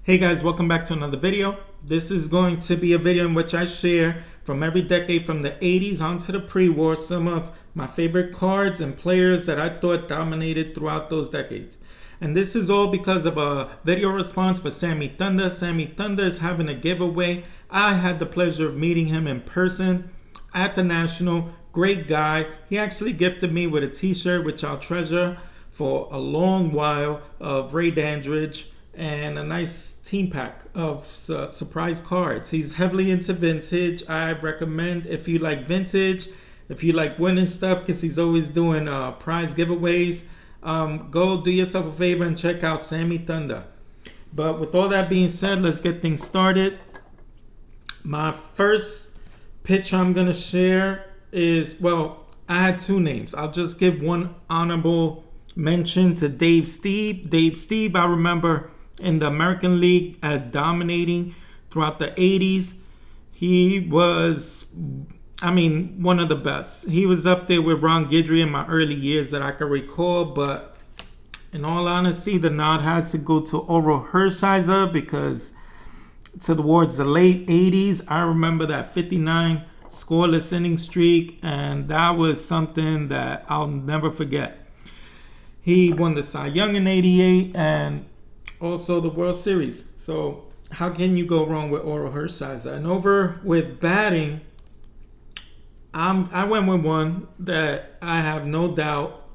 Hey guys, welcome back to another video. This is going to be a video in which I share from every decade from the 80s onto the pre-war some of my favorite cards and players that I thought dominated throughout those decades. And this is all because of a video response for Sammy Thunder. Sammy Thunder is having a giveaway. I had the pleasure of meeting him in person at the National. Great guy. He actually gifted me with a t-shirt which I'll treasure for a long while of Ray Dandridge and a nice team pack of surprise cards. He's heavily into vintage. I recommend if you like vintage, if you like winning stuff, because he's always doing prize giveaways, go do yourself a favor and check out Sammy Thunder. But with all that being said, let's get things started. My first pitch I'm going to share is, well, I had two names. I'll just give one honorable mention to Dave Steve. Dave Steve, I remember in the American League as dominating throughout the 80s. He was, one of the best. He was up there with Ron Guidry in my early years that I can recall, but in all honesty, the nod has to go to Oral Hershiser because towards the late 80s, I remember that 59 scoreless inning streak, and that was something that I'll never forget. He won the Cy Young in 88 and also the World Series. So how can you go wrong with Oral Hershiser? And over with batting, I went with one that I have no doubt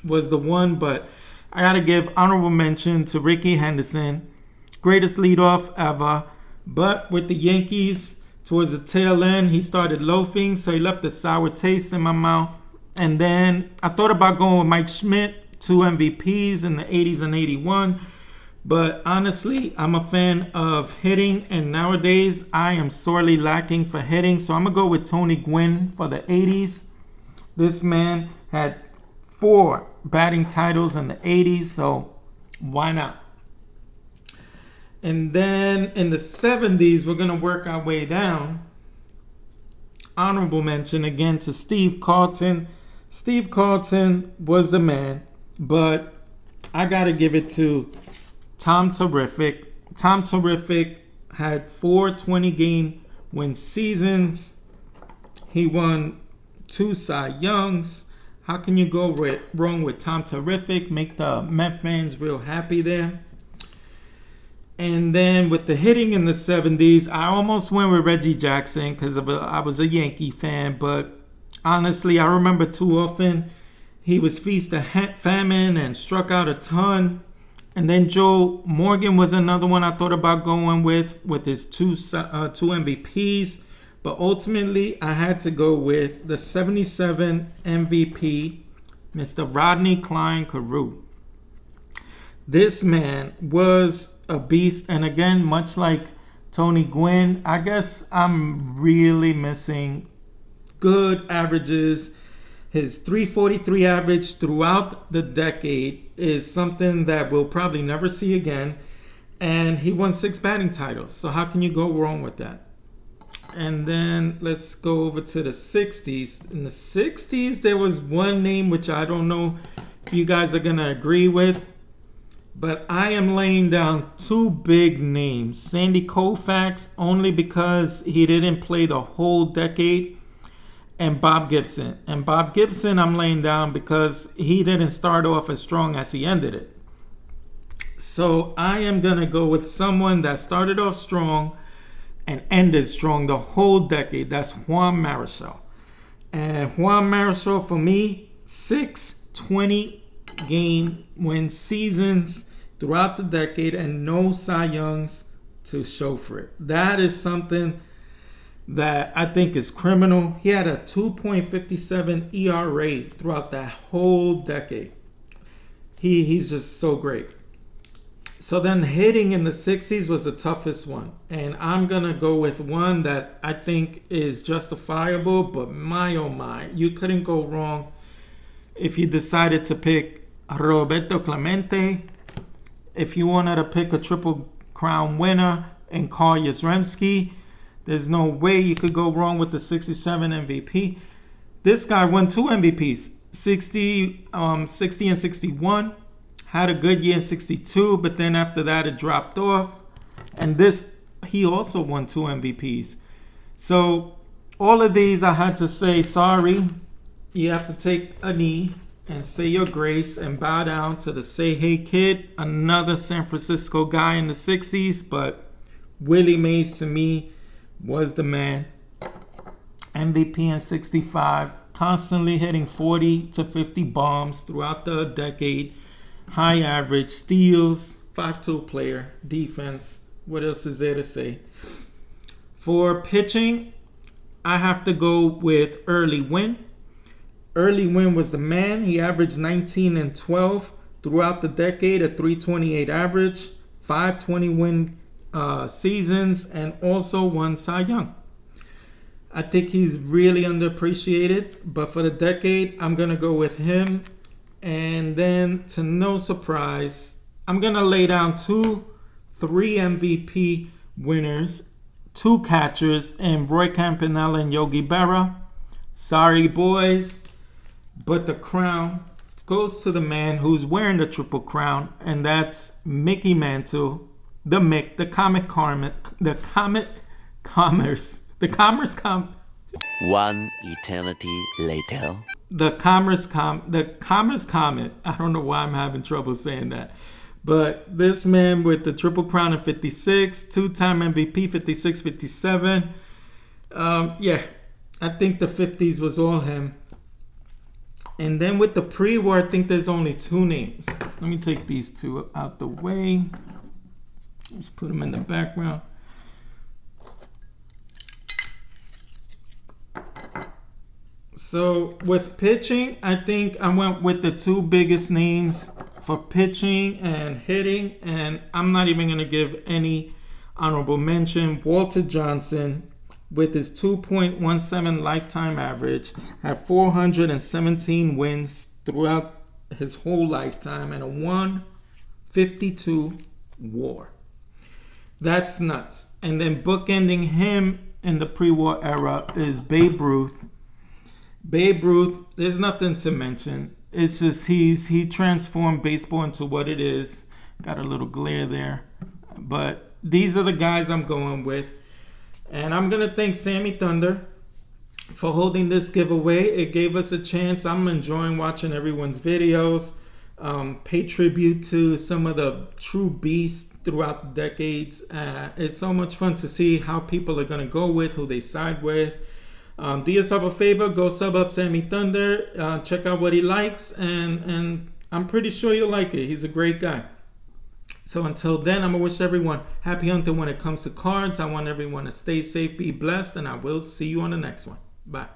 was the one, but I got to give honorable mention to Rickey Henderson. Greatest leadoff ever. But with the Yankees, towards the tail end, he started loafing, so he left a sour taste in my mouth. And then I thought about going with Mike Schmidt, 2 MVPs in the 80s and 81. But honestly, I'm a fan of hitting, and nowadays I am sorely lacking for hitting. So I'm going to go with Tony Gwynn for the 80s. This man had 4 batting titles in the 80s, so why not? And then in the 70s, we're going to work our way down. Honorable mention again to Steve Carlton. Steve Carlton was the man, but I got to give it to Tom Terrific. Tom Terrific had 4 20-game win seasons. He won 2 Cy Youngs. How can you go wrong with Tom Terrific? Make the Met fans real happy there. And then with the hitting in the 70s, I almost went with Reggie Jackson because I was a Yankee fan. But honestly, I remember too often he was feast of famine and struck out a ton. And then Joe Morgan was another one I thought about going with his two MVPs. But ultimately, I had to go with the 77 MVP, Mr. Rodney Cline Carew. This man was a beast. And again, much like Tony Gwynn, I guess I'm really missing good averages. His 343 average throughout the decade is something that we'll probably never see again. And he won 6 batting titles. So how can you go wrong with that? And then let's go over to the 60s. In the 60s, there was one name which I don't know if you guys are going to agree with. But I am laying down 2 big names. Sandy Koufax, only because he didn't play the whole decade. And Bob Gibson. And Bob Gibson I'm laying down because he didn't start off as strong as he ended it. So I am going to go with someone that started off strong and ended strong the whole decade. That's Juan Marichal. And Juan Marichal, for me, 6 20-game win seasons throughout the decade and no Cy Youngs to show for it. That is something that I think is criminal. He had a 2.57 ERA throughout that whole decade. He's just so great. So then hitting in the 60s was the toughest one. And I'm going to go with one that I think is justifiable, but my oh my, you couldn't go wrong if you decided to pick Roberto Clemente. If you wanted to pick a Triple Crown winner and Carl Yastrzemski, there's no way you could go wrong with the 67 MVP. This guy won 2 MVPs, 60 and 61. Had a good year in 62, but then after that it dropped off. And this, he also won 2 MVPs. So all of these I had to say, sorry, you have to take a knee and say your grace and bow down to the Say Hey Kid, another San Francisco guy in the 60s. But Willie Mays, to me, was the man. MVP in 65, constantly hitting 40 to 50 bombs throughout the decade. High average, steals, 5-tool player, defense. What else is there to say? For pitching, I have to go with Early Wynn. Early Wynn was the man. He averaged 19 and 12 throughout the decade, a 328 average, 520 win seasons, and also won Cy Young. I think he's really underappreciated, but for the decade, I'm going to go with him. And then, to no surprise, I'm going to lay down 3 MVP winners, 2 catchers, and Roy Campanella and Yogi Berra. Sorry, boys, but the crown goes to the man who's wearing the Triple Crown, and that's Mickey Mantle, the Mick, the Comet Commerce. One eternity later. The Commerce Comet. I don't know why I'm having trouble saying that. But this man with the Triple Crown in 56, 2-time MVP, 56, 57. Yeah, I think the 50s was all him. And then with the pre-war, I think there's only 2 names. Let me take these 2 out the way. Just put them in the background. So with pitching, I think I went with the 2 biggest names for pitching and hitting, and I'm not even going to give any honorable mention. Walter Johnson, with his 2.17 lifetime average, had 417 wins throughout his whole lifetime and a 152 WAR. That's nuts. And then bookending him in the pre-war era is Babe Ruth. Babe Ruth, there's nothing to mention. It's just he transformed baseball into what it is. Got a little glare there. But these are the guys I'm going with. And I'm going to thank Sammy Thunder for holding this giveaway. It gave us a chance. I'm enjoying watching everyone's videos. Pay tribute to some of the true beasts throughout the decades. It's so much fun to see how people are going to go with, who they side with. Do yourself a favor, go sub up Sammy Thunder, check out what he likes, and I'm pretty sure you'll like it. He's a great guy. So until then, I'm going to wish everyone happy hunting when it comes to cards. I want everyone to stay safe, be blessed, and I will see you on the next one. Bye.